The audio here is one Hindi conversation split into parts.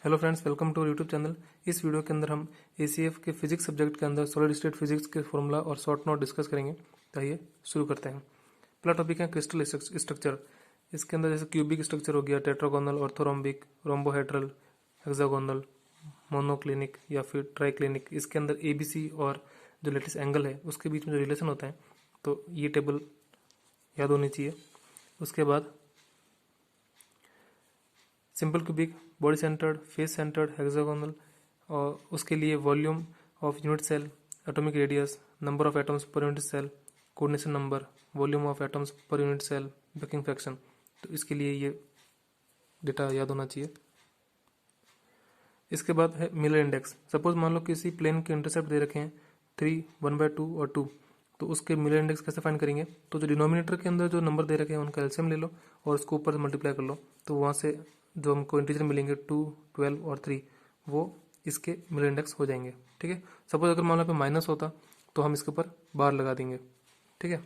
Hello friends, welcome to YouTube channel. इस वीडियो के अंदर हम एसीएफ के फिजिक्स सब्जेक्ट के अंदर सॉलिड स्टेट फिजिक्स के फॉर्मूला और शॉर्ट नोट डिस्कस करेंगे। तो आइए शुरू करते हैं। पहला टॉपिक है क्रिस्टल स्ट्रक्चर। इसके अंदर जैसे क्यूबिक स्ट्रक्चर हो गया, tetragonal, orthorhombic, rhombohedral, hexagonal, monoclinic या फिर ट्राइक्लिनिक। इसके अंदर एबीसी और जो लेटिस एंगल है उसके बीच में जो रिलेशन होता है, तो ये टेबल याद होनी चाहिए। उसके बाद simple cubic, body centred, face centred, hexagonal, और उसके लिए volume of unit cell, atomic radius, number of atoms per unit cell, coordination number, volume of atoms per unit cell, breaking fraction. तो इसके लिए ये डेटा याद होना चाहिए। इसके बाद है मिलर इंडेक्स। सपोज मान लो किसी प्लेन के इंटरसेप्ट दे रखे हैं 3, 1/2 और 2, तो उसके मिलर इंडेक्स कैसे फाइंड करेंगे? तो जो डिनोमिनेटर के अंदर जो नंबर दे रखे हैं उनका एलसीएम ले लो और उसको ऊपर से मल्टीप्लाई कर लो, तो वहाँ से जो हमको इंटीजर मिलेंगे 2, 12 और 3, वो इसके मिलर इंडेक्स हो जाएंगे। ठीक है। सपोज अगर मान लो पे माइनस होता तो हम इसके ऊपर बार लगा देंगे। ठीक है।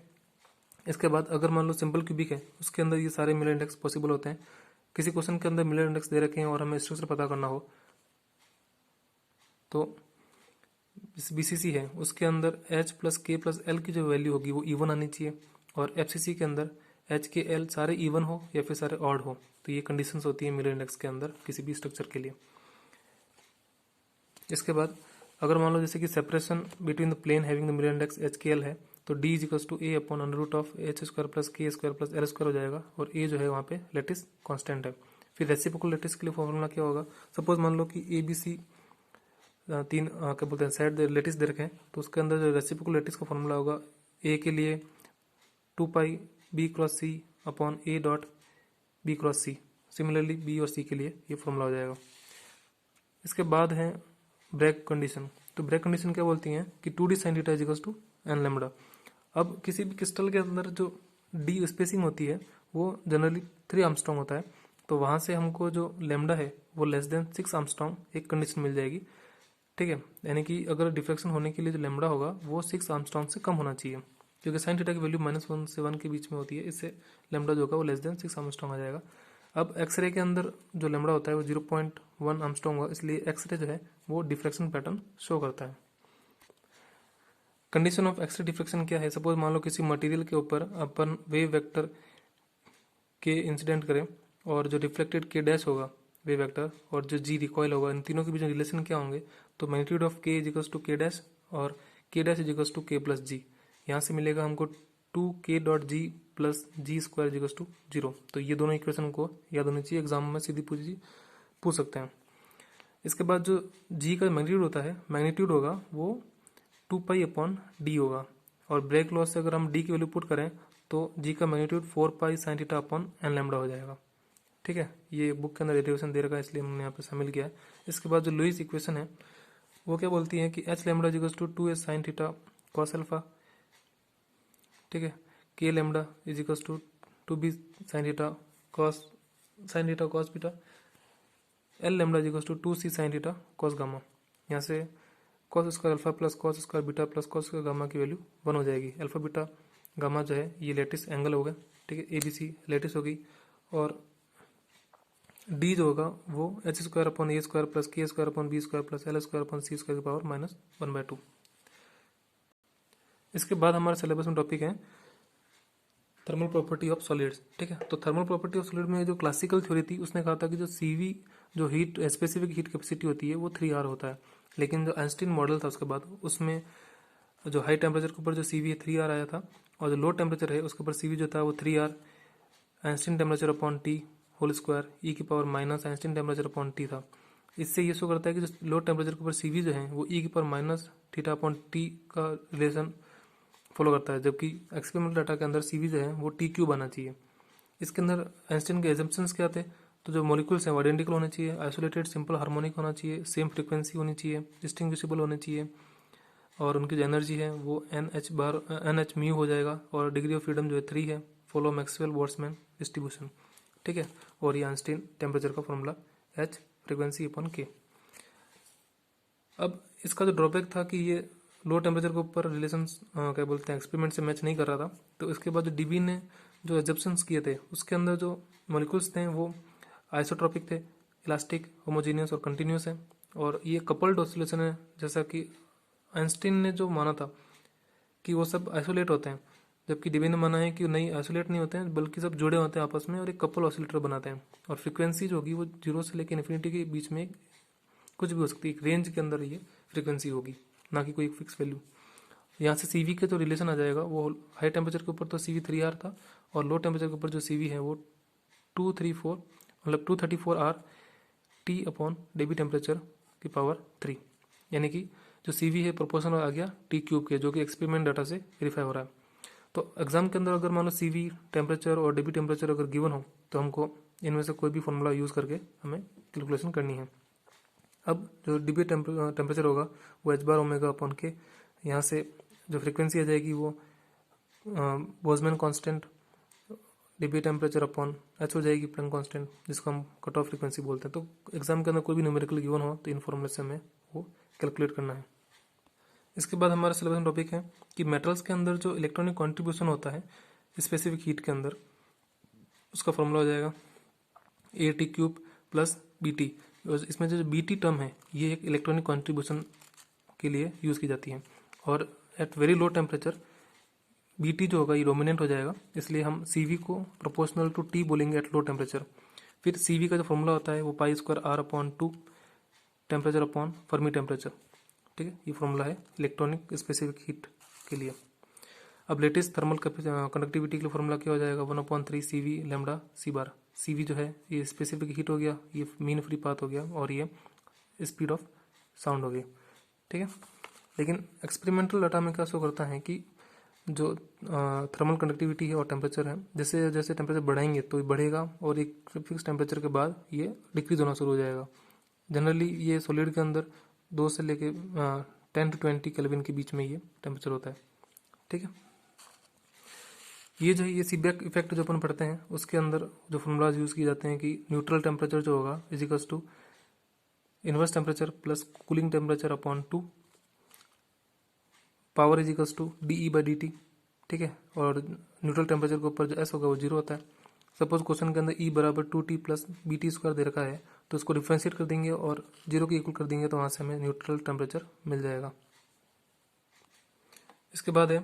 इसके बाद अगर मान लो सिंपल क्यूबिक है, उसके अंदर ये सारे मिलर इंडेक्स पॉसिबल होते हैं। किसी क्वेश्चन के अंदर मिलर इंडेक्स दे रखे हैं और हमें स्ट्रक्चर पता करना हो, तो इस बीसीसी है उसके अंदर H plus K plus L की जो वैल्यू होगी वो इवन आनी चाहिए, और FCC के अंदर H के L सारे इवन हो या फिर सारे ऑड हो। तो ये कंडीशंस होती है मिलर इंडेक्स के अंदर किसी भी स्ट्रक्चर के लिए। इसके बाद अगर मान लो जैसे कि separation between the plane having the Miller index H K L है, तो D equals to A upon under root of H square plus K square plus L square हो जाएगा, और A जो है वहाँ पे लेटिस कॉन्स्टेंट है। फिर रेसिप्रोकल लेटिस के लिए फॉर्मूला क्या होगा? सपोज मान लो कि ABC तीन क्या बोलते हैं साइड लेटिस दे रखे हैं, तो उसके अंदर जो रेसिप्रोकल लेटिस का फॉर्मूला होगा ए के लिए 2 pi B cross C upon A dot B cross C. Similarly B और सी के लिए ये फॉर्मूला हो जाएगा। इसके बाद है ब्रेक कंडीशन। तो ब्रेक कंडीशन क्या बोलती हैं कि 2d sine theta is equals to N lambda. अब किसी भी क्रिस्टल के अंदर जो डी स्पेसिंग होती है वो जनरली 3 आर्मस्ट्रॉन्ग होता है, तो वहाँ से हमको जो लेमडा है वो लेस देन 6 आर्मस्ट्रॉन्ग एक कंडीशन मिल जाएगी। ठीक है। यानी कि अगर डिफ्रैक्शन होने के लिए जो लेमडा होगा वो 6 आर्मस्ट्रॉन्ग से कम होना चाहिए, क्योंकि साइन थीटा की वैल्यू -1 से 1 के बीच में होती है। इससे लेमडा जो होगा वो लेस देन 6 आर्मस्ट्रॉन्ग आ जाएगा। अब एक्सरे के अंदर जो लेमडा होता है वो 0.1 आर्मस्ट्रॉन्ग होगा, इसलिए एक्सरे जो है वो डिफ्रैक्शन पैटर्न शो करता है। कंडीशन ऑफ एक्सरे डिफ्रैक्शन क्या है? सपोज मान लो किसी मटेरियल के ऊपर अपन वेव वेक्टर के इंसिडेंट करें, और जो रिफ्लेक्टेड के डैश होगा वेव वेक्टर और जो जी रिकॉयल होगा, इन तीनों के बीच रिलेशन क्या होंगे? तो magnitude of K is equals to K dash और K dash is equals to K plus G. यहाँ से मिलेगा हमको 2k dot G plus G square is equals to 0। तो ये दोनों इक्वेशन को याद होनी चाहिए, एग्जाम में सीधी पूछ सकते हैं। इसके बाद जो जी का मैग्नीट्यूड होता है, मैग्नीट्यूड होगा वो 2 पाई अपॉन डी होगा, और ब्रेक लॉस से अगर हम डी की वैल्यू पुट करें तो जी का magnitude 4 pi sine theta upon N lambda हो जाएगा। ठीक है। ये बुक के अंदर डेरिवेशन दे रखा है, इसलिए हमने यहाँ पे शामिल किया है। इसके बाद जो लुईस इक्वेशन है वो क्या बोलती है कि H lambda equals to 2s sine theta cos alpha. ठीक है। K lambda is equals to 2b sine theta cos beta. L lambda is equals to 2c sine theta cos gamma. यहाँ से cos square alpha plus cos square beta plus cos square gamma की वैल्यू 1 हो जाएगी। अल्फा बीटा गामा जो है ये लेटिस एंगल हो गए। ठीक है। ABC लेटिस होगी, और डी जो होगा वो H square upon A square plus K square upon B square plus L square upon C square की पावर -1/2। इसके बाद हमारे सिलेबस में टॉपिक है थर्मल प्रॉपर्टी ऑफ सॉलिड्स। ठीक है। तो थर्मल प्रॉपर्टी ऑफ सॉलिड में जो क्लासिकल थ्योरी थी उसने कहा था कि जो CV जो हीट स्पेसिफिक हीट कैपेसिटी होती है वो 3R होता है, लेकिन जो आइंस्टीन मॉडल था उसके बाद उसमें जो हाई टेम्परेचर के ऊपर जो CV है 3R आया था, और जो लो टेम्परेचर है उसके ऊपर CV जो था वो 3R Einstein temperature upon T whole square E की power minus Einstein temperature upon T था। इससे ये शो करता है कि जो लो टेम्परेचर के ऊपर CV जो है वो ई की power minus theta upon T का रिलेशन फॉलो करता है, जबकि एक्सपेरिमेंटल डाटा के अंदर CV जो है वो T³ आना चाहिए। इसके अंदर आइंस्टीन के एजम्पशंस क्या थे? तो जो मॉलिक्यूल्स हैं वो आइडेंटिकल होने चाहिए, आइसोलेटेड सिंपल हार्मोनिक होना चाहिए, सेम फ्रीक्वेंसी होनी चाहिए, डिस्टिंग्विशेबल होने चाहिए, और उनकी जो एनर्जी है वो NH म्यू हो जाएगा, और डिग्री ऑफ फ्रीडम जो है 3 है, फॉलो मैक्सवेल बोल्ट्जमैन डिस्ट्रीब्यूशन। ठीक है। और ये आइंस्टीन टेम्परेचर का formula H frequency upon K। अब इसका जो ड्रॉबैक था कि ये लो टेम्परेचर के ऊपर रिलेशन क्या बोलते हैं एक्सपेरिमेंट से मैच नहीं कर रहा था। तो इसके बाद जो DB ने जो एजम्पशंस किए थे उसके अंदर जो मॉलिक्यूल्स थे वो आइसोट्रॉपिक थे, इलास्टिक, होमोजीनियस और कंटिन्यूस है, और ये कपल्ड ऑसिलेशन है, जैसा कि आइंस्टीन ने जो माना था कि वो सब आइसोलेट होते हैं, जबकि डिबे ने माना है कि नहीं, आइसोलेट नहीं होते हैं बल्कि सब जुड़े होते हैं आपस में और एक कपल ऑसिलेटर बनाते हैं। और फ्रीक्वेंसी जो होगी वो 0 से लेकर इन्फिनिटी के बीच में कुछ भी हो सकती है, एक रेंज के अंदर ये फ्रीक्वेंसी होगी, ना कि कोई एक फिक्स वैल्यू। यहाँ से CV का जो रिलेशन आ जाएगा वो हाई टेम्परेचर के ऊपर तो CV 3R था, और लो टेम्परेचर के ऊपर जो CV है वो 234 मतलब 234R T upon Debye temperature की पावर 3, यानी कि जो CV है प्रोपोर्शनल आ गया T³ के, जो कि एक्सपेरिमेंट डाटा से वेरीफाई हो रहा है। तो एग्जाम के अंदर अगर मान लो CV टेम्परेचर और डेबी टेम्परेचर अगर गिवन हो तो हमको इनमें से कोई भी फॉर्मूला यूज़ करके हमें कैलकुलेशन करनी है। अब जो डिबी टेम्परेचर होगा वो h बार ओमेगा अपॉन के, यहाँ से जो फ्रीक्वेंसी आ जाएगी वो बोल्ट्जमैन कांस्टेंट डिबी टेम्परेचर अपॉन h हो जाएगी, प्लैंक कांस्टेंट, जिसको हम कट ऑफ फ्रीक्वेंसी बोलते हैं। तो एग्जाम के अंदर कोई भी न्यूमेरिकल गिवन हो तो इन फॉर्मूले से हमें वो कैलकुलेट करना है। इसके बाद हमारा सिलेबस में टॉपिक है कि मेटल्स के अंदर जो इलेक्ट्रॉनिक कॉन्ट्रीब्यूशन होता है स्पेसिफिक हीट के अंदर, उसका फॉर्मूला हो जाएगा AT³ प्लस BT। इसमें जो BT टर्म है ये एक इलेक्ट्रॉनिक कॉन्ट्रीब्यूशन के लिए यूज़ की जाती है, और at very low temperature BT जो होगा ये डोमिनेंट हो जाएगा, इसलिए हम CV को प्रोपोर्शनल टू T बोलेंगे एट लो टेम्परेचर। फिर CV का जो फॉर्मूला होता है वो π² R/2 temperature upon Fermi temperature. ठीक है, ये फॉर्मूला है इलेक्ट्रॉनिक स्पेसिफिक हीट के लिए। अब लेटेस्ट थर्मल कंडक्टिविटी के लिए फॉर्मूला क्या हो जाएगा, 1/3 CV लैम्डा C बार। CV जो है ये स्पेसिफिक हीट हो गया, ये मीन फ्री पाथ हो गया, और ये स्पीड ऑफ साउंड हो गई। ठीक है, लेकिन एक्सपेरिमेंटल डाटा में क्या शो करता है कि जो थर्मल कंडक्टिविटी है और टेम्परेचर है, जैसे जैसे टेम्परेचर बढ़ाएंगे तो ये बढ़ेगा, और एक फिक्स टेम्परेचर के बाद ये डिक्रीज होना शुरू हो जाएगा। जनरली ये सॉलिड के अंदर 2 से लेके 10 to 20 केल्विन के बीच में ये टेम्परेचर होता है। ठीक है, ये जो है ये सीबेक इफेक्ट जो अपन पढ़ते हैं उसके अंदर जो फॉर्मूलाज यूज़ किए जाते हैं कि न्यूट्रल टेम्परेचर जो होगा is equals to inverse temperature plus cooling temperature upon 2, power is equals to DE/dt। ठीक है, और न्यूट्रल टेम्परेचर के ऊपर जो S होगा वो 0 होता है। सपोज क्वेश्चन के अंदर E बराबर 2T प्लस BT² दे रखा है, तो उसको डिफ्रेंशिएट कर देंगे और 0 के इक्वल कर देंगे, तो वहाँ से हमें न्यूट्रल टेम्परेचर मिल जाएगा। इसके बाद है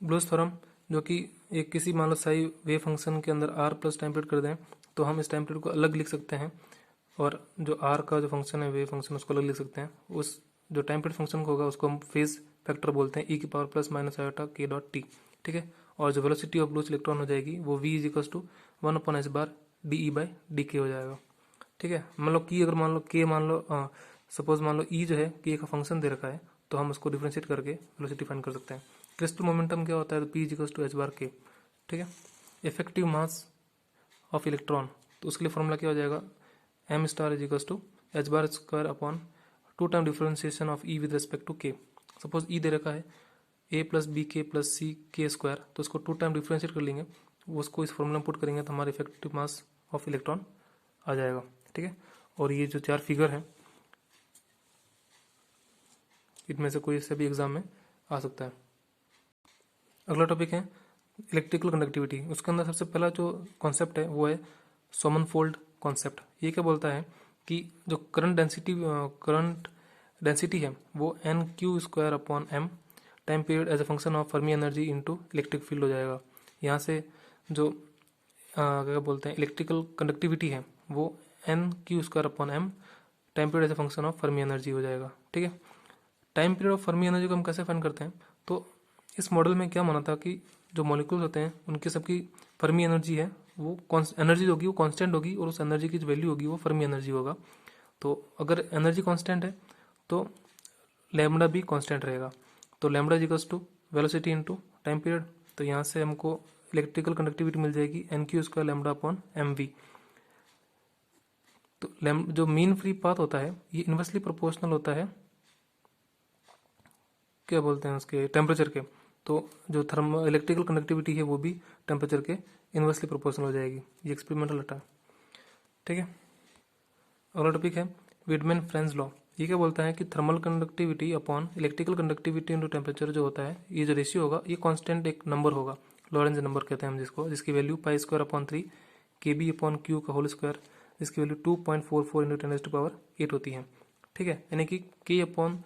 ब्लूज थ्योरम, जो कि एक किसी मान लो साई वेव फंक्शन के अंदर R प्लस टाइम पीरियड कर दें तो हम इस टाइम पीरियड को अलग लिख सकते हैं, और जो R का जो फंक्शन है वेव फंक्शन उसको अलग लिख सकते हैं। उस जो टाइम पीरियड फंक्शन को होगा उसको हम फेज फैक्टर बोलते हैं, E की power plus minus iota k.t। ठीक है, और जो वेलोसिटी ऑफ ब्लूज इलेक्ट्रॉन हो जाएगी वो V is equals to 1/s bar DE/dk हो जाएगा। ठीक है, मान लो कि अगर मान लो k मान लो सपोज मान लो E जो है k का फंक्शन दे रखा है, तो हम उसको डिफ्रेंशिएट करके वेलोसिटी फाइंड कर सकते हैं। क्रिस्टल मोमेंटम क्या होता है, तो P is equals to h bar k। ठीक है, इफेक्टिव मास ऑफ इलेक्ट्रॉन, तो उसके लिए फॉर्मूला क्या हो जाएगा, m star is equals to h bar square upon 2 time differentiation of E with respect to k। Suppose E दे रखा है a plus B K plus C K square, तो उसको 2 टाइम डिफरेंशिएट कर लेंगे, वो उसको इस फॉर्मूला में पुट करेंगे तो हमारा इफेक्टिव मास ऑफ इलेक्ट्रॉन आ जाएगा। ठीक है, और ये जो 4 फिगर है इनमें से कोई से भी एग्जाम में आ सकता है। अगला टॉपिक है इलेक्ट्रिकल कंडक्टिविटी। उसके अंदर सबसे पहला जो कॉन्सेप्ट है वो है सोमनफोल्ड कॉन्सेप्ट। ये क्या बोलता है कि जो करंट डेंसिटी है वो NQ² upon m time period as a function of Fermi energy into electric field हो जाएगा। यहाँ से जो क्या बोलते हैं इलेक्ट्रिकल कंडक्टिविटी है वो NQ² upon m time period as a function of Fermi energy हो जाएगा। ठीक है, time period of Fermi energy को हम कैसे फाइंड करते हैं, तो इस मॉडल में क्या माना था कि जो मॉलिक्यूल्स होते हैं उनकी सबकी फर्मी एनर्जी है वो एनर्जी होगी वो कांस्टेंट होगी, और उस एनर्जी की जो वैल्यू होगी वो फर्मी एनर्जी होगा। तो अगर एनर्जी कांस्टेंट है तो लैम्डा भी कांस्टेंट रहेगा, तो lambda is equals to velocity into time period. तो यहाँ से हमको इलेक्ट्रिकल कंडक्टिविटी मिल जाएगी NQ² लैम्डा अपॉन mv। तो जो मीन फ्री पाथ होता है ये इन्वर्सली प्रोपोर्शनल होता है, क्या बोलते हैं उसके टेम्परेचर के। तो जो थर्मल इलेक्ट्रिकल कंडक्टिविटी है वो भी टेम्परेचर के इन्वर्सली प्रोपोर्शनल हो जाएगी। ये एक्सपेरिमेंटल डाटा है। ठीक है, अगला टॉपिक है विडमैन फ्रेंज लॉ। ये क्या बोलता है कि thermal conductivity upon electrical conductivity into temperature जो होता है, ये जो रेशियो होगा ये कांस्टेंट एक नंबर होगा, लॉरेंज नंबर कहते हैं हम जिसको, जिसकी value π² upon 3 KB upon Q का होल स्क्वायर जिसकी वैल्यू 2.44 इंटू 10⁸ होती है। ठीक है, यानी कि K upon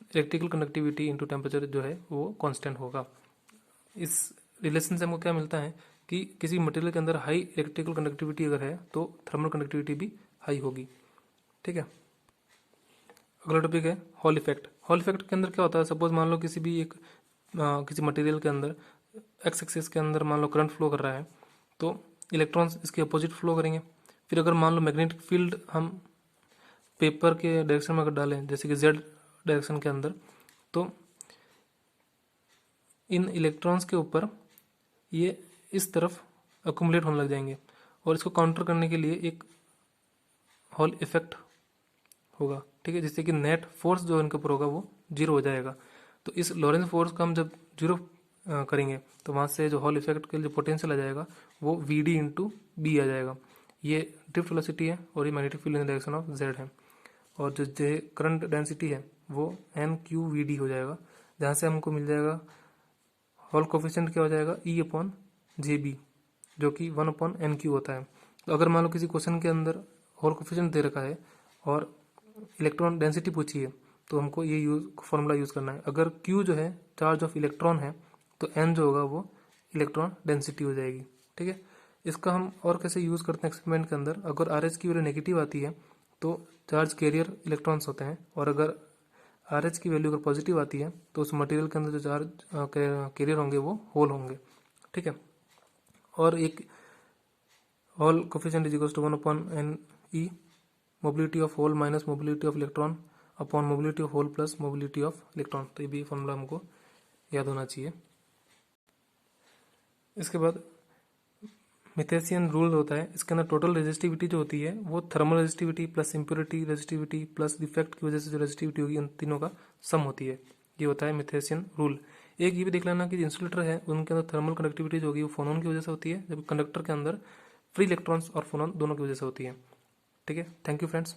electrical conductivity into temperature जो है वो कांस्टेंट होगा। इस रिलेशन से हमको क्या मिलता है कि किसी मटेरियल के अंदर हाई इलेक्ट्रिकल कंडक्टिविटी अगर है तो थर्मल कंडक्टिविटी भी हाई होगी। ठीक है, अगला टॉपिक है हॉल इफेक्ट। हॉल इफेक्ट के अंदर क्या होता है, सपोज मान लो किसी भी एक किसी मटेरियल के अंदर एक्स एक्सिस के अंदर मान लो करंट फ्लो कर रहा है तो इलेक्ट्रॉन्स इसके अपोजिट फ्लो करेंगे। फिर अगर मान लो मैग्नेटिक फील्ड हम पेपर के डायरेक्शन में अगर डालें जैसे कि जेड डायरेक्शन के अंदर, तो इन इलेक्ट्रॉन्स के ऊपर ये इस तरफ अकुमुलेट होने लग जाएंगे और इसको काउंटर करने के लिए एक हॉल इफेक्ट होगा। ठीक है, जिससे कि नेट फोर्स जो इनके ऊपर होगा वो जीरो हो जाएगा। तो इस लॉरेंस फोर्स का हम जब जीरो करेंगे तो वहाँ से जो हॉल इफेक्ट के लिए जो पोटेंशियल आ जाएगा वो वी डी इंटू बी आ जाएगा। ये ड्रिफ्ट वेलोसिटी है और ये magnetic field in the direction of Z है। और जो करंट डेंसिटी है वो एन क्यू वी डी हो जाएगा, जहाँ से हमको मिल जाएगा हॉल कोफिशिएंट क्या हो जाएगा ई अपॉन जे बी, जो कि 1/n³ होता है। तो अगर मान लो किसी क्वेश्चन के अंदर हॉल कोफिशिएंट दे रखा है और इलेक्ट्रॉन डेंसिटी पूछी है तो हमको ये फॉर्मूला यूज़ करना है। अगर Q जो है चार्ज ऑफ इलेक्ट्रॉन है तो N जो होगा वो इलेक्ट्रॉन डेंसिटी हो जाएगी। ठीक है, इसका हम और कैसे यूज़ करते हैं एक्सपेरिमेंट के अंदर, अगर RH की वैल्यू नेगेटिव आती है तो चार्ज कैरियर इलेक्ट्रॉन्स होते हैं, और अगर RH की वैल्यू अगर पॉजिटिव आती है तो उस मटेरियल के अंदर जो चार्ज कैरियर होंगे वो होल होंगे। ठीक है, और एक Hall coefficient is equals to 1/n E, mobility of hole minus mobility of electron upon mobility of hole plus mobility of electron. तो ये भी फॉर्मूला हमको याद होना चाहिए। इसके बाद मिथेसियन रूल होता है, इसके अंदर टोटल रेजिस्टिविटी जो होती है वो thermal resistivity plus impurity resistivity plus defect की वजह से जो रेजिस्टिविटी होगी उन तीनों का सम होती है। ये होता है मिथेसियन रूल। एक ये भी देख लेना कि जो इंसुलेटर है उनके अंदर थर्मल कंडक्टिविटी जो होगी वो फोनोन की वजह से होती है, जबकि कंडक्टर के अंदर फ्री इलेक्ट्रॉन्स और फोनोन दोनों की वजह से होती है। ठीक है, थैंक यू फ्रेंड्स।